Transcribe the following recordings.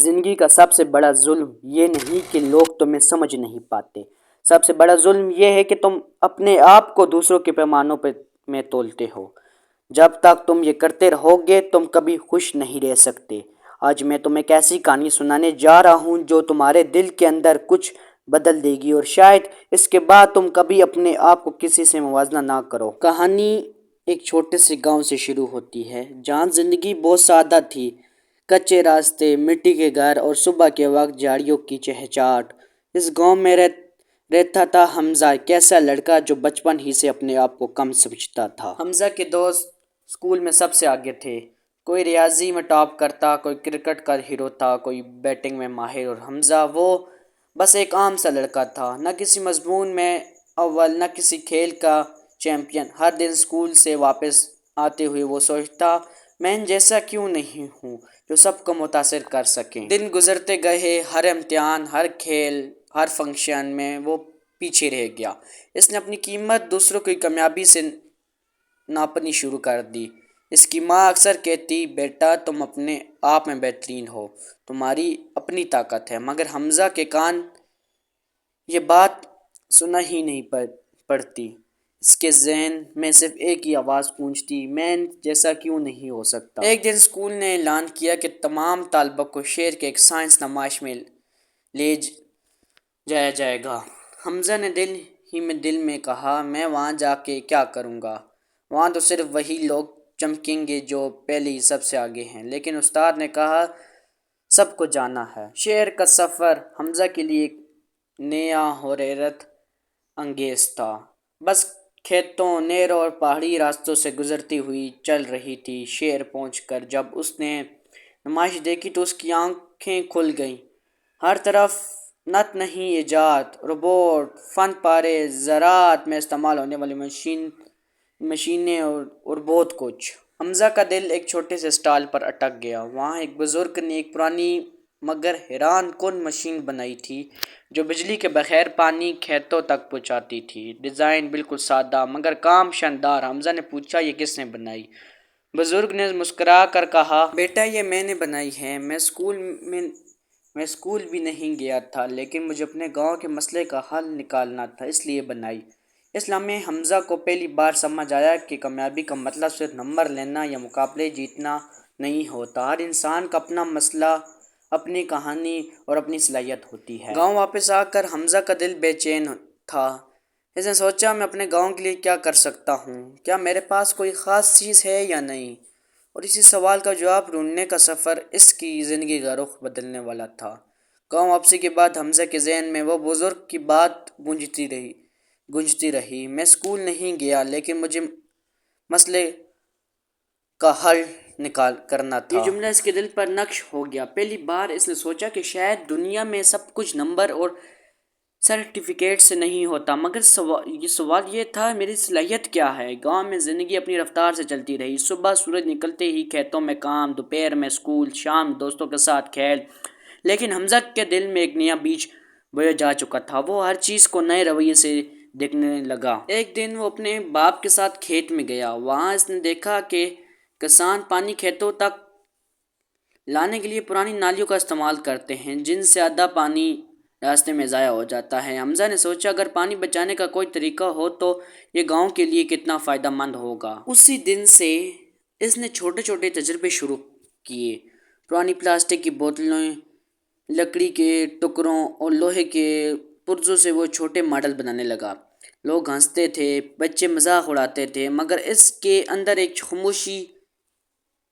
زندگی کا سب سے بڑا ظلم یہ نہیں کہ لوگ تمہیں سمجھ نہیں پاتے، سب سے بڑا ظلم یہ ہے کہ تم اپنے آپ کو دوسروں کے پیمانوں میں تولتے ہو۔ جب تک تم یہ کرتے رہو گے تم کبھی خوش نہیں رہ سکتے۔ آج میں تمہیں ایک ایسی کہانی سنانے جا رہا ہوں جو تمہارے دل کے اندر کچھ بدل دے گی، اور شاید اس کے بعد تم کبھی اپنے آپ کو کسی سے موازنہ نہ کرو۔ کہانی ایک چھوٹے سے گاؤں سے شروع ہوتی ہے جہاں زندگی بہت سادہ تھی۔ کچے راستے، مٹی کے گھر اور صبح کے وقت جھاڑیوں کی چہچہاٹ۔ اس گاؤں میں رہتا تھا حمزہ، ایک ایسا لڑکا جو بچپن ہی سے اپنے آپ کو کم سمجھتا تھا۔ حمزہ کے دوست اسکول میں سب سے آگے تھے۔ کوئی ریاضی میں ٹاپ کرتا، کوئی کرکٹ کا ہیرو تھا، کوئی بیٹنگ میں ماہر، اور حمزہ وہ بس ایک عام سا لڑکا تھا، نہ کسی مضمون میں اول، نہ کسی کھیل کا چیمپئن۔ ہر دن اسکول سے واپس آتے ہوئے وہ سوچتا، میں جیسا کیوں نہیں ہوں جو سب کو متاثر کر سکیں۔ دن گزرتے گئے، ہر امتحان، ہر کھیل، ہر فنکشن میں وہ پیچھے رہ گیا۔ اس نے اپنی قیمت دوسروں کی کامیابی سے ناپنی شروع کر دی۔ اس کی ماں اکثر کہتی، بیٹا تم اپنے آپ میں بہترین ہو، تمہاری اپنی طاقت ہے، مگر حمزہ کے کان یہ بات سنا ہی نہیں پڑتی۔ اس کے ذہن میں صرف ایک ہی آواز گونجتی، میں جیسا کیوں نہیں ہو سکتا۔ ایک دن اسکول نے اعلان کیا کہ تمام طلباء کو شہر کے ایک سائنس نمائش میں لے جایا جائے گا۔ حمزہ نے دل میں کہا، میں وہاں جا کے کیا کروں گا؟ وہاں تو صرف وہی لوگ چمکیں گے جو پہلے ہی سب سے آگے ہیں۔ لیکن استاد نے کہا، سب کو جانا ہے۔ شہر کا سفر حمزہ کے لیے ایک نیا اور حیرت انگیز تھا۔ بس کھیتوں، نہروں اور پہاڑی راستوں سے گزرتی ہوئی چل رہی تھی۔ شہر پہنچ کر جب اس نے نمائش دیکھی تو اس کی آنکھیں کھل گئیں۔ ہر طرف نت نئی ایجاد، روبوٹ، فن پارے، زراعت میں استعمال ہونے والی مشینیں اور بہت کچھ۔ حمزہ کا دل ایک چھوٹے سے اسٹال پر اٹک گیا۔ وہاں ایک بزرگ نے ایک پرانی مگر حیران کن مشین بنائی تھی جو بجلی کے بغیر پانی کھیتوں تک پہنچاتی تھی۔ ڈیزائن بالکل سادہ مگر کام شاندار۔ حمزہ نے پوچھا، یہ کس نے بنائی؟ بزرگ نے مسکرا کر کہا، بیٹا یہ میں نے بنائی ہے۔ میں اسکول بھی نہیں گیا تھا، لیکن مجھے اپنے گاؤں کے مسئلے کا حل نکالنا تھا، اس لیے بنائی۔ اس لمحے حمزہ کو پہلی بار سمجھ آیا کہ کامیابی کا مطلب صرف نمبر لینا یا مقابلے جیتنا نہیں ہوتا۔ ہر انسان کا اپنا مسئلہ، اپنی کہانی اور اپنی صلاحیت ہوتی ہے۔ گاؤں واپس آ کر حمزہ کا دل بے چین تھا۔ اس نے سوچا، میں اپنے گاؤں کے لیے کیا کر سکتا ہوں؟ کیا میرے پاس کوئی خاص چیز ہے یا نہیں؟ اور اسی سوال کا جواب ڈھونڈنے کا سفر اس کی زندگی کا رخ بدلنے والا تھا۔ گاؤں واپسی کے بعد حمزہ کے ذہن میں وہ بزرگ کی بات گونجتی رہی، میں اسکول نہیں گیا لیکن مجھے مسئلے کا حل کرنا تھا۔ یہ جملہ اس کے دل پر نقش ہو گیا۔ پہلی بار اس نے سوچا کہ شاید دنیا میں سب کچھ نمبر اور سرٹیفکیٹ سے نہیں ہوتا، مگر سوال یہ تھا، میری صلاحیت کیا ہے؟ گاؤں میں زندگی اپنی رفتار سے چلتی رہی۔ صبح سورج نکلتے ہی کھیتوں میں کام، دوپہر میں اسکول، شام دوستوں کے ساتھ کھیل۔ لیکن حمزہ کے دل میں ایک نیا بیج بویا جا چکا تھا۔ وہ ہر چیز کو نئے رویے سے دیکھنے لگا۔ ایک دن وہ اپنے باپ کے ساتھ کھیت میں گیا۔ وہاں اس نے دیکھا کہ کسان پانی کھیتوں تک لانے کے لیے پرانی نالیوں کا استعمال کرتے ہیں، جن سے آدھا پانی راستے میں ضائع ہو جاتا ہے۔ حمزہ نے سوچا، اگر پانی بچانے کا کوئی طریقہ ہو تو یہ گاؤں کے لیے کتنا فائدہ مند ہوگا۔ اسی دن سے اس نے چھوٹے چھوٹے تجربے شروع کیے۔ پرانی پلاسٹک کی بوتلیں، لکڑی کے ٹکڑوں اور لوہے کے پرزوں سے وہ چھوٹے ماڈل بنانے لگا۔ لوگ ہنستے تھے، بچے مذاق اڑاتے تھے، مگر اس کے اندر ایک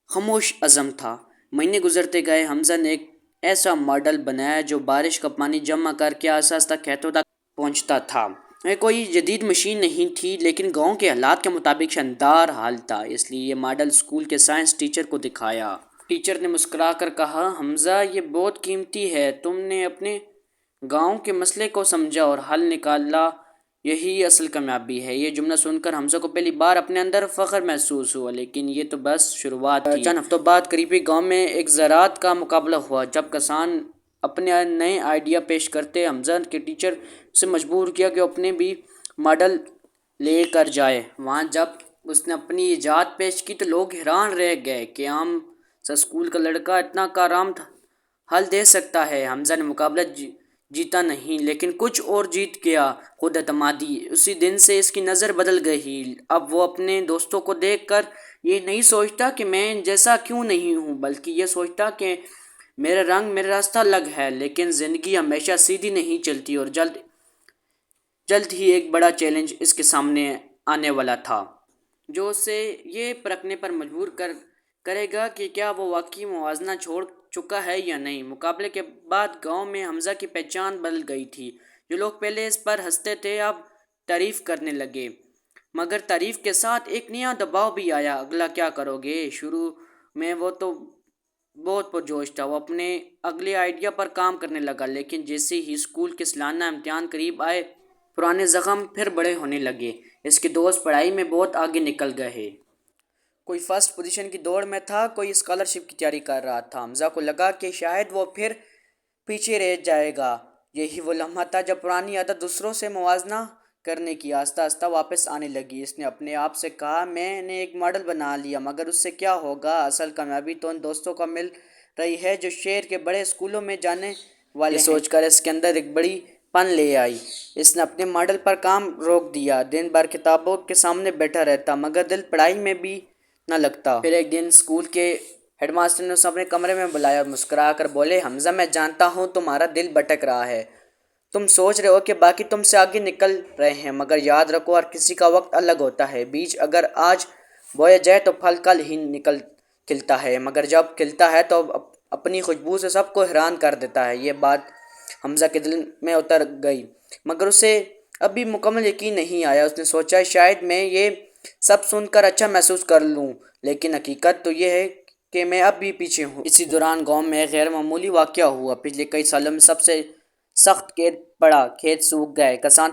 خاموش عزم تھا۔ مہینے گزرتے گئے، حمزہ نے ایک ایسا ماڈل بنایا جو بارش کا پانی جمع کر کے آہستہ آہستہ کھیتوں تک پہنچتا تھا۔ یہ کوئی جدید مشین نہیں تھی، لیکن گاؤں کے حالات کے مطابق شاندار حل تھا۔ اس لیے یہ ماڈل اسکول کے سائنس ٹیچر کو دکھایا۔ ٹیچر نے مسکرا کر کہا، حمزہ یہ بہت قیمتی ہے، تم نے اپنے گاؤں کے مسئلے کو سمجھا اور حل نکالا، یہی اصل کامیابی ہے۔ یہ جملہ سن کر حمزہ کو پہلی بار اپنے اندر فخر محسوس ہوا، لیکن یہ تو بس شروعات تھی۔ چند ہفتوں بعد قریبی گاؤں میں ایک زراعت کا مقابلہ ہوا۔ جب کسان اپنے نئے آئیڈیا پیش کرتے، حمزہ کے ٹیچر اسے مجبور کیا کہ وہ اپنے بھی ماڈل لے کر جائے۔ وہاں جب اس نے اپنی ایجاد پیش کی تو لوگ حیران رہ گئے کہ عام سا اسکول کا لڑکا اتنا کارآمد حل دے سکتا ہے۔ حمزہ نے مقابلہ جیتا نہیں لیکن کچھ اور جیت گیا، خود اعتمادی۔ اسی دن سے اس کی نظر بدل گئی۔ اب وہ اپنے دوستوں کو دیکھ کر یہ نہیں سوچتا کہ میں جیسا کیوں نہیں ہوں، بلکہ یہ سوچتا کہ میرا رنگ، میرا راستہ الگ ہے۔ لیکن زندگی ہمیشہ سیدھی نہیں چلتی اور جلد ہی ایک بڑا چیلنج اس کے سامنے آنے والا تھا، جو اسے یہ پرکھنے پر مجبور کرے گا کہ کیا وہ واقعی موازنہ چھوڑ چکا ہے یا نہیں۔ مقابلے کے بعد گاؤں میں حمزہ کی پہچان بدل گئی تھی۔ جو لوگ پہلے اس پر ہنستے تھے اب تعریف کرنے لگے، مگر تعریف کے ساتھ ایک نیا دباؤ بھی آیا۔ اگلا کیا کرو گے؟ شروع میں وہ تو بہت پرجوش تھا، وہ اپنے اگلے آئیڈیا پر کام کرنے لگا، لیکن جیسے ہی اسکول کے سالانہ امتحان قریب آئے پرانے زخم پھر بڑے ہونے لگے۔ اس کے دوست پڑھائی میں بہت آگے نکل گئے، کوئی فرسٹ پوزیشن کی دوڑ میں تھا، کوئی اسکالرشپ کی تیاری کر رہا تھا۔ حمزہ کو لگا کہ شاید وہ پھر پیچھے رہ جائے گا۔ یہی وہ لمحہ تھا جب پرانی عادت دوسروں سے موازنہ کرنے کی آہستہ آہستہ واپس آنے لگی۔ اس نے اپنے آپ سے کہا، میں نے ایک ماڈل بنا لیا، مگر اس سے کیا ہوگا؟ اصل کامیابی تو ان دوستوں کو مل رہی ہے جو شہر کے بڑے اسکولوں میں جانے والے ہیں۔ یہ سوچ کر اس کے اندر ایک بڑی پن لے آئی۔ اس نے اپنے ماڈل پر کام روک دیا، دن بھر کتابوں کے سامنے بیٹھا رہتا مگر دل پڑھائی میں بھی نہ لگتا۔ پھر ایک دن اسکول کے ہیڈ ماسٹر نے اسے اپنے کمرے میں بلایا اور مسکرا کر بولے، حمزہ میں جانتا ہوں تمہارا دل بھٹک رہا ہے، تم سوچ رہے ہو کہ باقی تم سے آگے نکل رہے ہیں، مگر یاد رکھو ہر کسی کا وقت الگ ہوتا ہے۔ بیج اگر آج بویا جائے تو پھل کل ہی کھلتا ہے، مگر جب کھلتا ہے تو اپنی خوشبو سے سب کو حیران کر دیتا ہے۔ یہ بات حمزہ کے دل میں اتر گئی، مگر اسے اب بھی مکمل یقین نہیں آیا۔ اس نے سوچا شاید میں یہ سب سن کر اچھا محسوس کر لوں، لیکن حقیقت تو یہ ہے کہ میں اب بھی پیچھے ہوں۔ اسی دوران گاؤں میں ایک غیر معمولی واقعہ ہوا۔ پچھلے کئی سالوں میں سب سے سخت قحط پڑا، کھیت سوکھ گئے، کسان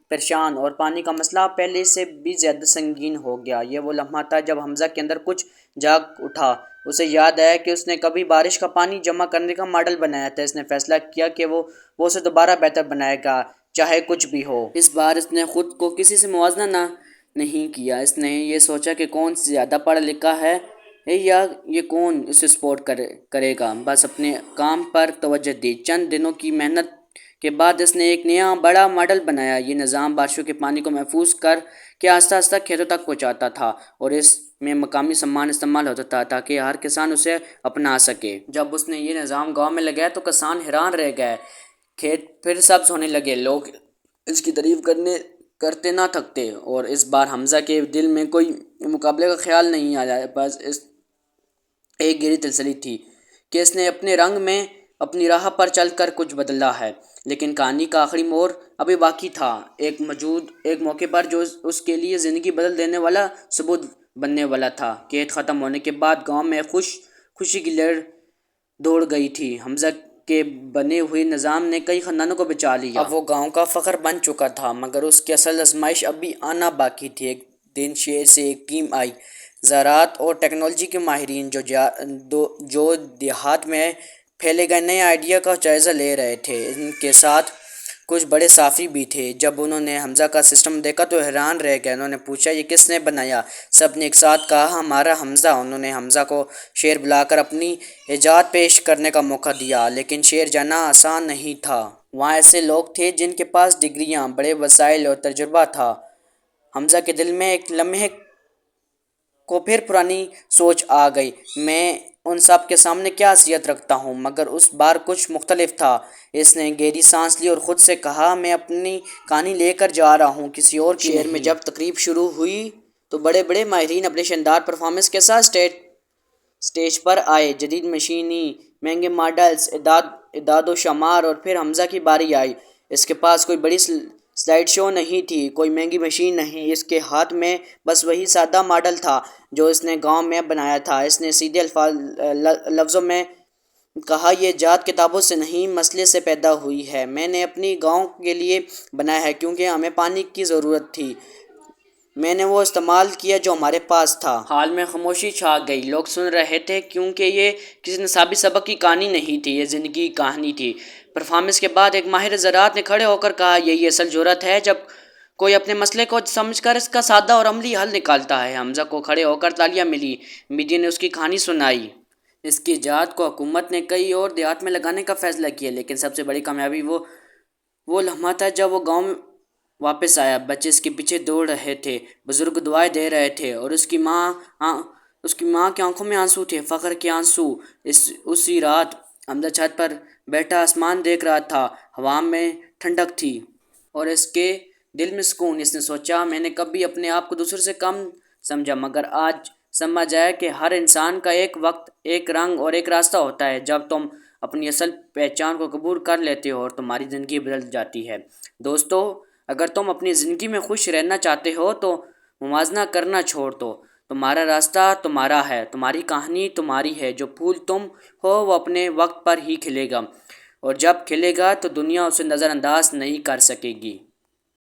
پریشان اور پانی کا مسئلہ پہلے سے بھی زیادہ سنگین ہو گیا۔ یہ وہ لمحہ تھا جب حمزہ کے اندر کچھ جاگ اٹھا۔ اسے یاد آیا کہ اس نے کبھی بارش کا پانی جمع کرنے کا ماڈل بنایا تھا۔ اس نے فیصلہ کیا کہ وہ اسے دوبارہ بہتر بنائے گا، چاہے کچھ بھی ہو۔ اس بار اس نے خود کو کسی سے موازنہ نہیں کیا۔ اس نے یہ سوچا کہ کون زیادہ پڑھا لکھا ہے یا یہ کون اسے سپورٹ کرے گا، بس اپنے کام پر توجہ دی۔ چند دنوں کی محنت کے بعد اس نے ایک نیا بڑا ماڈل بنایا۔ یہ نظام بارشوں کے پانی کو محفوظ کر کے آہستہ آہستہ کھیتوں تک پہنچاتا تھا اور اس میں مقامی سامان استعمال ہوتا تھا تاکہ ہر کسان اسے اپنا سکے۔ جب اس نے یہ نظام گاؤں میں لگایا تو کسان حیران رہ گئے، کھیت پھر سبز ہونے لگے، لوگ اس کی تعریف کرتے نہ تھکتے، اور اس بار حمزہ کے دل میں کوئی مقابلے کا خیال نہیں آیا، بس ایک گہری تسلی تھی کہ اس نے اپنے رنگ میں اپنی راہ پر چل کر کچھ بدلا ہے۔ لیکن کہانی کا آخری موڑ ابھی باقی تھا، ایک موقع پر جو اس کے لیے زندگی بدل دینے والا ثبوت بننے والا تھا۔ کھیت ختم ہونے کے بعد گاؤں میں خوشی کی لہر دوڑ گئی تھی۔ حمزہ کے بنے ہوئے نظام نے کئی خاندانوں کو بچا لیا۔ اب وہ گاؤں کا فخر بن چکا تھا، مگر اس کی اصل آزمائش اب بھی آنا باقی تھی۔ ایک دن شہر سے ایک ٹیم آئی، زراعت اور ٹیکنالوجی کے ماہرین، جو دیہات میں پھیلے گئے نئے آئیڈیا کا جائزہ لے رہے تھے۔ ان کے ساتھ کچھ بڑے صحافی بھی تھے۔ جب انہوں نے حمزہ کا سسٹم دیکھا تو حیران رہ گئے۔ انہوں نے پوچھا، یہ کس نے بنایا؟ سب نے ایک ساتھ کہا، ہمارا حمزہ۔ انہوں نے حمزہ کو شہر بلا کر اپنی ایجاد پیش کرنے کا موقع دیا، لیکن شہر جانا آسان نہیں تھا۔ وہاں ایسے لوگ تھے جن کے پاس ڈگریاں، بڑے وسائل اور تجربہ تھا۔ حمزہ کے دل میں ایک لمحے کو پھر پرانی سوچ آ گئی، میں ان سب کے سامنے کیا حیثیت رکھتا ہوں؟ مگر اس بار کچھ مختلف تھا۔ اس نے گہری سانس لی اور خود سے کہا، میں اپنی کہانی لے کر جا رہا ہوں، کسی اور کی نہیں۔ شہر میں جب تقریب شروع ہوئی تو بڑے بڑے ماہرین اپنے شاندار پرفارمنس کے ساتھ اسٹیج پر آئے۔ جدید مشینیں، مہنگے ماڈلز، اعداد و شمار، اور پھر حمزہ کی باری آئی۔ اس کے پاس کوئی بڑی سلائیڈ شو نہیں تھی، کوئی مہنگی مشین نہیں، اس کے ہاتھ میں بس وہی سادہ ماڈل تھا جو اس نے گاؤں میں بنایا تھا۔ اس نے سیدھے لفظوں میں کہا، یہ ایجاد کتابوں سے نہیں، مسئلے سے پیدا ہوئی ہے۔ میں نے اپنی گاؤں کے لیے بنایا ہے کیونکہ ہمیں پانی کی ضرورت تھی۔ میں نے وہ استعمال کیا جو ہمارے پاس تھا۔ حال میں خاموشی چھا گئی، لوگ سن رہے تھے کیونکہ یہ کسی نصابی سبق کی کہانی نہیں تھی، یہ زندگی کی کہانی تھی۔ پرفارمنس کے بعد ایک ماہر زراعت نے کھڑے ہو کر کہا، یہی اصل جرأت ہے جب کوئی اپنے مسئلے کو سمجھ کر اس کا سادہ اور عملی حل نکالتا ہے۔ حمزہ کو کھڑے ہو کر تالیاں ملی، میڈیا نے اس کی کہانی سنائی، اس کی ایجاد کو حکومت نے کئی اور دیہات میں لگانے کا فیصلہ کیا، لیکن سب سے بڑی کامیابی وہ لمحہ تھا جب وہ گاؤں میں واپس آیا۔ بچے اس کے پیچھے دوڑ رہے تھے، بزرگ دعائیں دے رہے تھے، اور اس کی ماں کی آنکھوں میں آنسو تھے، فخر کے آنسو۔ اسی رات حمزہ چھت پر بیٹھا آسمان دیکھ رہا تھا، ہوا میں ٹھنڈک تھی اور اس کے دل میں سکون۔ اس نے سوچا، میں نے کبھی اپنے آپ کو دوسروں سے کم سمجھا، مگر آج سمجھ آیا کہ ہر انسان کا ایک وقت، ایک رنگ اور ایک راستہ ہوتا ہے۔ جب تم اپنی اصل پہچان کو قبول کر لیتے ہو اور تمہاری زندگی بدل جاتی ہے۔ دوستو، اگر تم اپنی زندگی میں خوش رہنا چاہتے ہو تو موازنہ کرنا چھوڑ دو۔ تمہارا راستہ تمہارا ہے، تمہاری کہانی تمہاری ہے۔ جو پھول تم ہو وہ اپنے وقت پر ہی کھلے گا، اور جب کھلے گا تو دنیا اسے نظر انداز نہیں کر سکے گی۔